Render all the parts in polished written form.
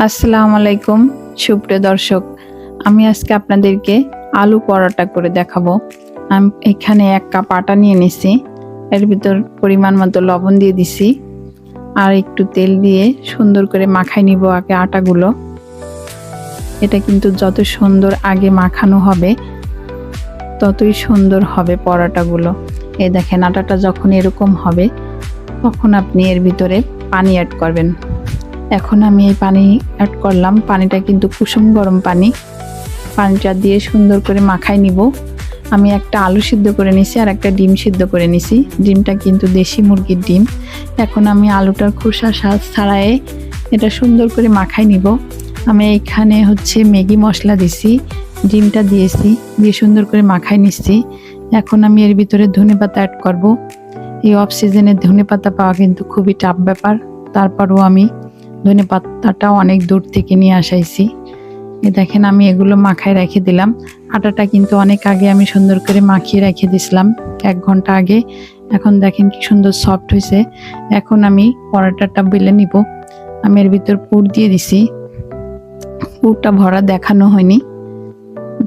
আসসালামু আলাইকুম সুপ্রিয় দর্শক, আমি আজকে আপনাদেরকে আলু পরোটা করে দেখাবো। আমি এখানে 1 কাপ আটা নিয়ে নিছি, এর ভিতর পরিমাণ মতো লবণ দিয়ে দিছি আর একটু তেল দিয়ে সুন্দর করে মাখাই নিব আগে আটাগুলো। এটা কিন্তু যত সুন্দর আগে মাখানো হবে ততই সুন্দর হবে পরোটাগুলো। এই দেখেন, আটাটা যখন এরকম হবে তখন আপনি এর ভিতরে পানি অ্যাড করবেন। এখন আমি এই পানি অ্যাড করলাম, পানিটা কিন্তু কুসুম গরম পানি। পানিটা দিয়ে সুন্দর করে মাখাই নিব। আমি একটা আলু সিদ্ধ করে নিছি আর একটা ডিম সিদ্ধ করে নিছি। ডিমটা কিন্তু দেশি মুরগির ডিম। এখন আমি আলুটার খোসা ছাড়ায়ে এটা সুন্দর করে মাখাই নিব। আমি এখানে ম্যাগি মশলা দিছি, ডিমটা দিয়েছি, দিয়ে সুন্দর করে মাখাই নিচ্ছি। এখন আমি এর ভিতরে ধনেপাতা অ্যাড করব। এই অফ সিজনে ধনেপাতা পাওয়া কিন্তু খুবই টাফ ব্যাপার, তারপরও আমি ধনেপাতাটা অনেক দূর থেকে নিয়ে আসাইছি। দেখেন, আমি এগুলো মাখায় রেখে দিলাম। আটাটা কিন্তু অনেক আগে আমি সুন্দর করে মাখিয়ে রেখে দিছিলাম, 1 ঘন্টা আগে। এখন দেখেন কি সুন্দর সফট হয়েছে। এখন আমি পরোটাটা বেলে নিব। আমি এর ভিতর পুর দিয়ে দিছি, পুরটা ভরা দেখানো হয়নি।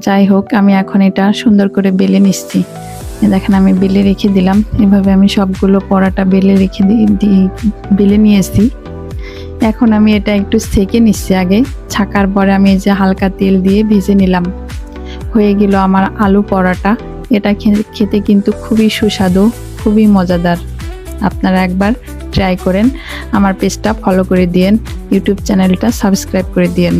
যাই হোক, আমি এখন এটা সুন্দর করে বেলে নিচ্ছি। দেখেন, আমি বেলে রেখে দিলাম। এভাবে আমি সবগুলো পরোটা বেলে নিয়েছি। এখন আমি এটা একটু সেকে নিচ্ছি আগে, ছাকার পরে আমি এই যে হালকা তেল দিয়ে ভেজে নিলাম। হয়ে গেল আমার আলু পরোটা। এটা খেতে কিন্তু খুবই সুস্বাদু, খুবই মজাদার। আপনারা একবার ট্রাই করেন। আমার পেজটা ফলো করে দিয়েন, ইউটিউব চ্যানেলটা সাবস্ক্রাইব করে দিয়েন।